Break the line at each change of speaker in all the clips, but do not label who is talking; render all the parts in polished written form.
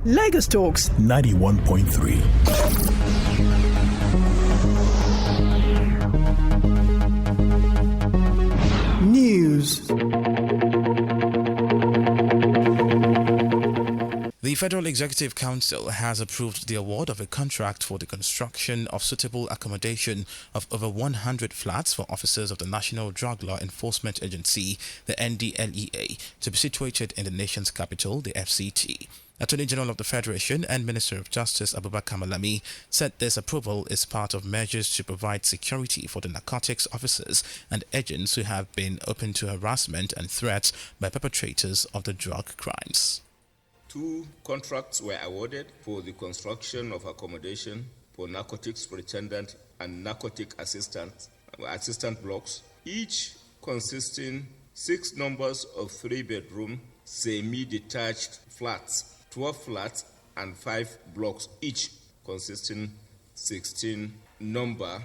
Lagos Talks
91.3.
News.
The Federal Executive Council has approved the award of a contract for the construction of suitable accommodation of over 100 flats for officers of the National Drug Law Enforcement Agency, the NDLEA, to be situated in the nation's capital, the FCT. Attorney General of the Federation and Minister of Justice Abubakar Malami said this approval is part of measures to provide security for the narcotics officers and agents who have been open to harassment and threats by perpetrators of the drug crimes.
2 contracts were awarded for the construction of accommodation for narcotics superintendent and narcotic assistant blocks, each consisting 6 numbers of 3-bedroom semi-detached flats, 12 flats and 5 blocks, each consisting 16 number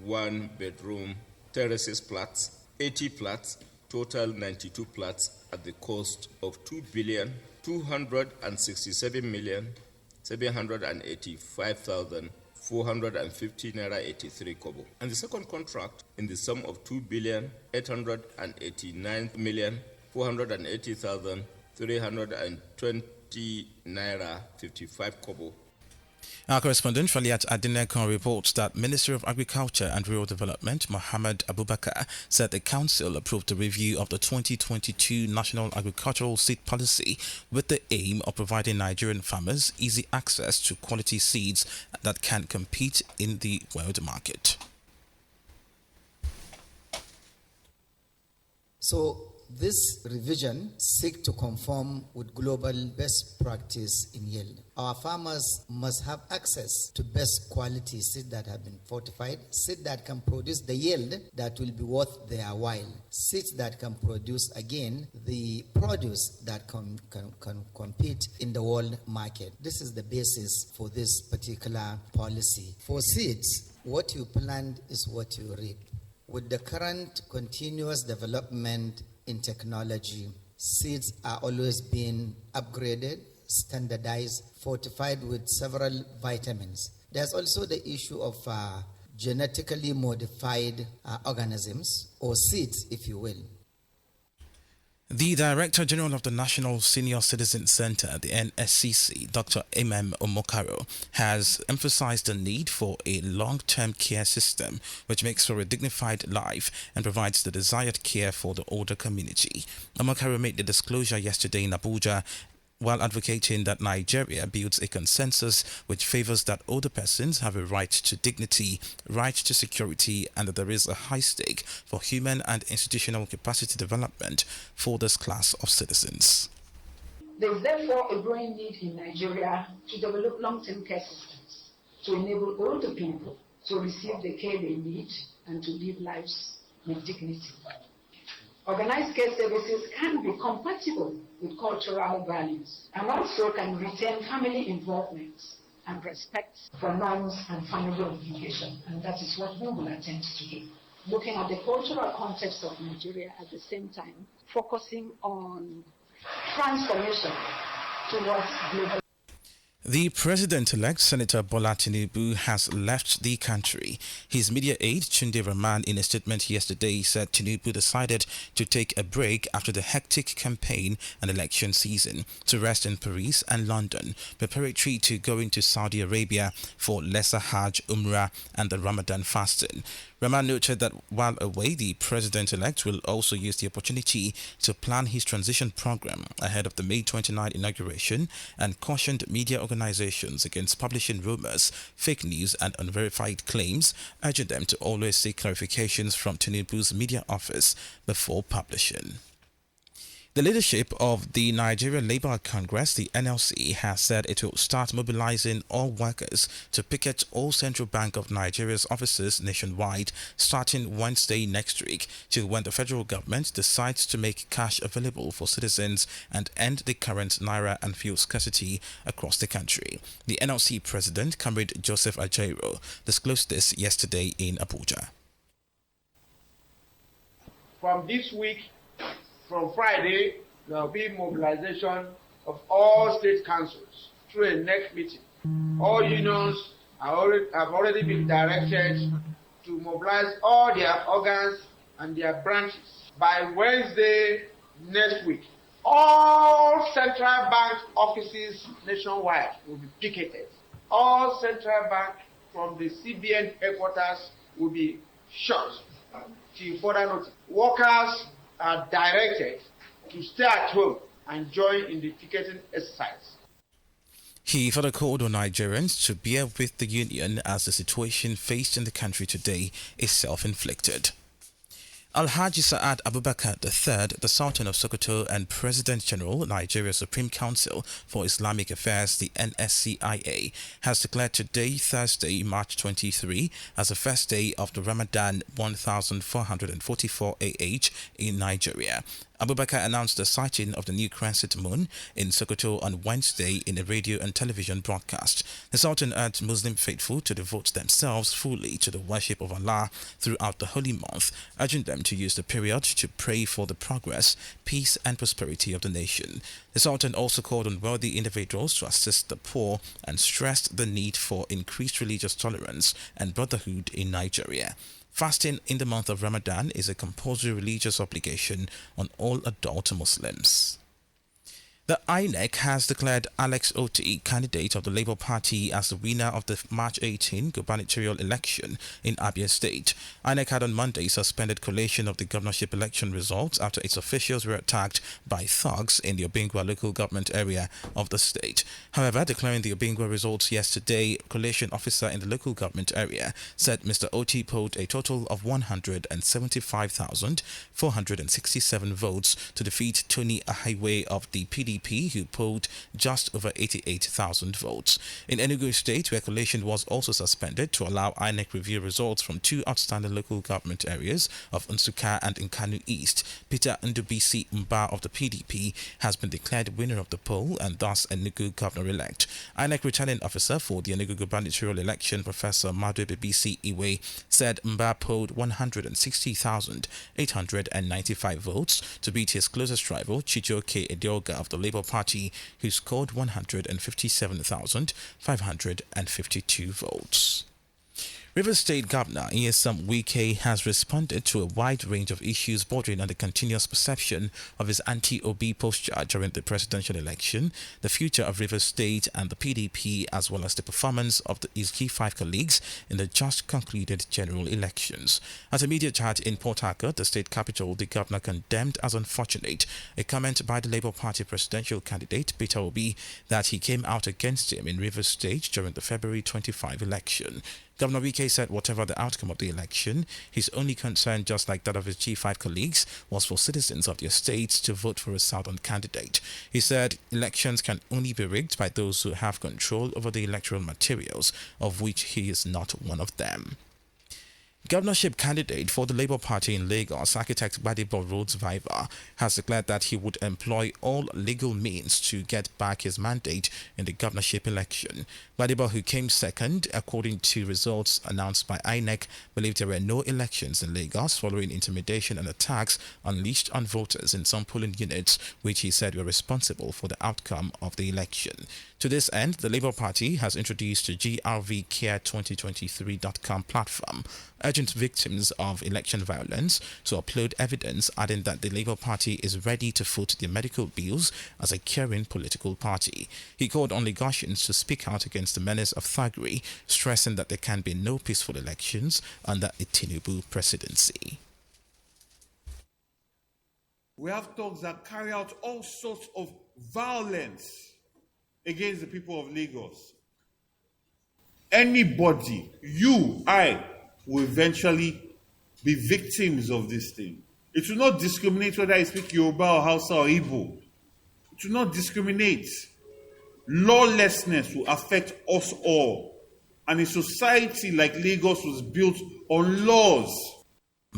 1-bedroom terraces flats, 80 flats, total 92 flats at the cost of 2,267,785,450 naira 83 kobo. And the second contract in the sum of 2,889,480,320 naira 55 kobo.
Our correspondent Faliat Adinekon reports that Minister of Agriculture and Rural Development Mohammed Abubakar said the council approved the review of the 2022 National Agricultural Seed Policy with the aim of providing Nigerian farmers easy access to quality seeds that can compete in the world market.
So this revision seeks to conform with global best practice in yield. Our farmers must have access to best quality seed that have been fortified, seed that can produce the yield that will be worth their while, seeds that can produce again the produce that can compete in the world market. This is the basis for this particular policy. For seeds, what you plant is what you reap. With the current continuous development in technology, seeds are always being upgraded, standardized, fortified with several vitamins. There's also the issue of genetically modified organisms, or seeds, if you will.
The Director General of the National Senior Citizen Center, the NSCC, Dr. Omokaro, has emphasized the need for a long-term care system which makes for a dignified life and provides the desired care for the older community. Omokaro made the disclosure yesterday in Abuja while advocating that Nigeria builds a consensus which favors that older persons have a right to dignity, right to security, and that there is a high stake for human and institutional capacity development for this class of citizens.
There is therefore a growing need in Nigeria to develop long-term care systems to enable older people to receive the care they need and to live lives with dignity. Organized care services can be compatible with cultural values and also can retain family involvement and respect for norms and family obligation. And that is what we will attempt to do. Looking at the cultural context of Nigeria at the same time, focusing on transformation towards global.
The President-elect, Senator Bola Tinubu, has left the country. His media aide, Tunde Rahman, in a statement yesterday said Tinubu decided to take a break after the hectic campaign and election season to rest in Paris and London, preparatory to going to Saudi Arabia for Lesser Hajj, Umrah and the Ramadan fasting. Rahman noted that while away, the President-elect will also use the opportunity to plan his transition program ahead of the May 29 inauguration and cautioned media organizations against publishing rumors, fake news and unverified claims, urging them to always seek clarifications from Tinubu's media office before publishing. The leadership of the Nigeria Labour Congress, the NLC, has said it will start mobilizing all workers to picket all Central Bank of Nigeria's offices nationwide starting Wednesday next week till when the federal government decides to make cash available for citizens and end the current naira and fuel scarcity across the country. The NLC president, Comrade Joseph Ajaero, disclosed this yesterday in Abuja.
From this week, from Friday, there will be mobilization of all state councils through a next meeting. All unions have already been directed to mobilize all their organs and their branches by Wednesday next week. All central bank offices nationwide will be picketed. All central bank from the CBN headquarters will be shut till further notice. Workers are directed to stay at home and join in the picketing exercise.
He further called on Nigerians to bear with the union as the situation faced in the country today is self-inflicted. Alhaji Sa'ad Abubakar III, the Sultan of Sokoto and President General, Nigeria Supreme Council for Islamic Affairs, the NSCIA, has declared today, Thursday, March 23, as the first day of the Ramadan 1444 AH in Nigeria. Abubakar announced the sighting of the new crescent moon in Sokoto on Wednesday in a radio and television broadcast. The Sultan urged Muslim faithful to devote themselves fully to the worship of Allah throughout the holy month, urging them to use the period to pray for the progress, peace and prosperity of the nation. The Sultan also called on wealthy individuals to assist the poor and stressed the need for increased religious tolerance and brotherhood in Nigeria. Fasting in the month of Ramadan is a compulsory religious obligation on all adult Muslims. The INEC has declared Alex Otti, candidate of the Labour Party, as the winner of the March 18 gubernatorial election in Abia State. INEC had on Monday suspended collation of the governorship election results after its officials were attacked by thugs in the Obingwa local government area of the state. However, declaring the Obingwa results yesterday, collation officer in the local government area said Mr. Otti polled a total of 175,467 votes to defeat Tony Ahiwe of the PDP, who polled just over 88,000 votes. In Enugu State, where collation was also suspended to allow INEC review results from two outstanding local government areas of Nsukka and Nkanu East, Peter Ndubisi Mbah of the PDP has been declared winner of the poll and thus Enugu governor-elect. INEC returning officer for the Enugu gubernatorial election, Professor Madwe Bibisi Iwe, said Mbah polled 160,895 votes to beat his closest rival, Chijioke Edeoga of the Labour Party, who scored 157,552 votes. Rivers State Governor Nyesom Wike has responded to a wide range of issues bordering on the continuous perception of his anti-Obi posture during the presidential election, the future of Rivers State and the PDP, as well as the performance of his G5 colleagues in the just concluded general elections. At a media chat in Port Harcourt, the state capital, the governor condemned as unfortunate a comment by the Labour Party presidential candidate Peter Obi that he came out against him in Rivers State during the February 25 election. Governor Wike said whatever the outcome of the election, his only concern, just like that of his G5 colleagues, was for citizens of their states to vote for a southern candidate. He said elections can only be rigged by those who have control over the electoral materials, of which he is not one of them. Governorship candidate for the Labour Party in Lagos, architect Gbadebo Rhodes Viva, has declared that he would employ all legal means to get back his mandate in the governorship election. Gbadebo, who came second, according to results announced by INEC, believed there were no elections in Lagos following intimidation and attacks unleashed on voters in some polling units, which he said were responsible for the outcome of the election. To this end, the Labour Party has introduced a grvcare2023.com platform, urging victims of election violence to upload evidence, adding that the Labour Party is ready to foot their medical bills as a caring political party. He called on Lagosians to speak out against the menace of thuggery, stressing that there can be no peaceful elections under a Tinubu presidency.
We have thugs that carry out all sorts of violence against the people of Lagos. Anybody, you, I, will eventually be victims of this thing. It will not discriminate whether I speak Yoruba or Hausa or Igbo. It will not discriminate. Lawlessness will affect us all. And a society like Lagos was built on laws.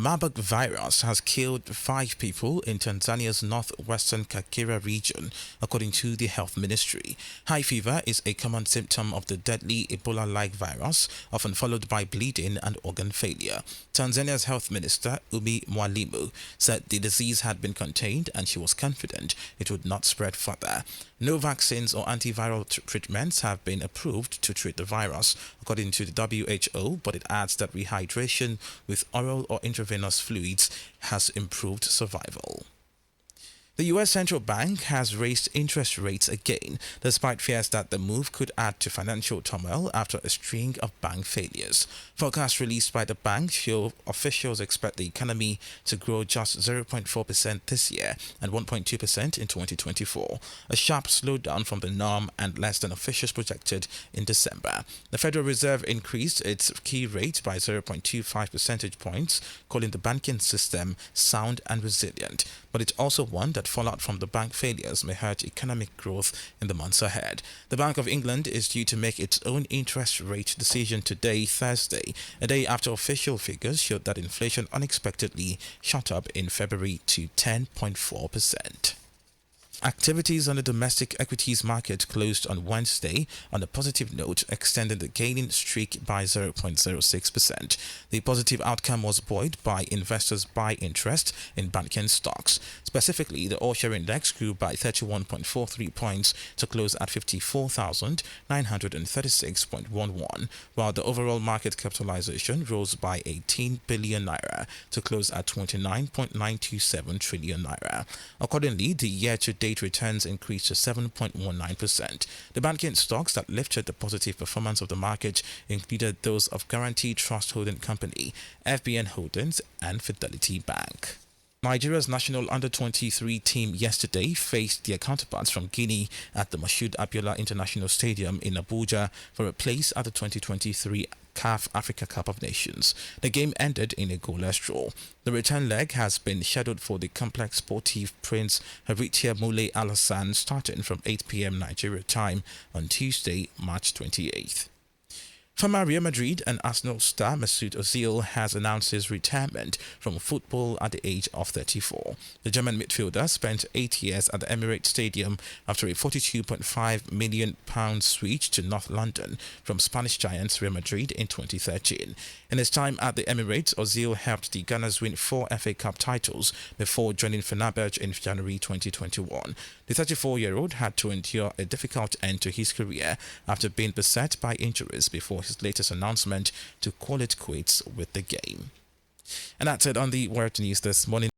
Marburg virus has killed 5 people in Tanzania's northwestern Kagera region, according to the health ministry. High fever is a common symptom of the deadly Ebola-like virus, often followed by bleeding and organ failure. Tanzania's health minister, Umi Mwalimu, said the disease had been contained and she was confident it would not spread further. No vaccines or antiviral treatments have been approved to treat the virus, according to the WHO, but it adds that rehydration with oral or intravenous fluids has improved survival. The U.S. Central Bank has raised interest rates again, despite fears that the move could add to financial turmoil after a string of bank failures. Forecasts released by the bank show officials expect the economy to grow just 0.4% this year and 1.2% in 2024, a sharp slowdown from the norm and less than officials projected in December. The Federal Reserve increased its key rate by 0.25 percentage points, calling the banking system sound and resilient, but it also warned that fallout from the bank failures may hurt economic growth in the months ahead. The Bank of England is due to make its own interest rate decision today, Thursday, a day after official figures showed that inflation unexpectedly shot up in February to 10.4%. Activities on the domestic equities market closed on Wednesday on a positive note, extending the gaining streak by 0.06%. The positive outcome was buoyed by investors' buy interest in banking stocks. Specifically, the all-share index grew by 31.43 points to close at 54,936.11, while the overall market capitalization rose by 18 billion naira to close at 29.927 trillion naira. Accordingly, the year-to-date returns increased to 7.19%. The banking stocks that lifted the positive performance of the market included those of Guaranteed Trust Holding Company, FBN Holdings, and Fidelity Bank. Nigeria's national Under-23 team yesterday faced their counterparts from Guinea at the Abia International Stadium in Abuja for a place at the 2023 CAF Africa Cup of Nations. The game ended in a goalless draw. The return leg has been scheduled for the complex sportive Prince Heritia Mule Alassane starting from 8 p.m. Nigeria time on Tuesday, March 28th. Former Real Madrid and Arsenal star Mesut Ozil has announced his retirement from football at the age of 34. The German midfielder spent 8 years at the Emirates Stadium after a £42.5 million switch to North London from Spanish giants Real Madrid in 2013. In his time at the Emirates, Ozil helped the Gunners win 4 FA Cup titles before joining Fenerbahce in January 2021. The 34-year-old had to endure a difficult end to his career after being beset by injuries before his latest announcement to call it quits with the game. And that's it on the World News this morning.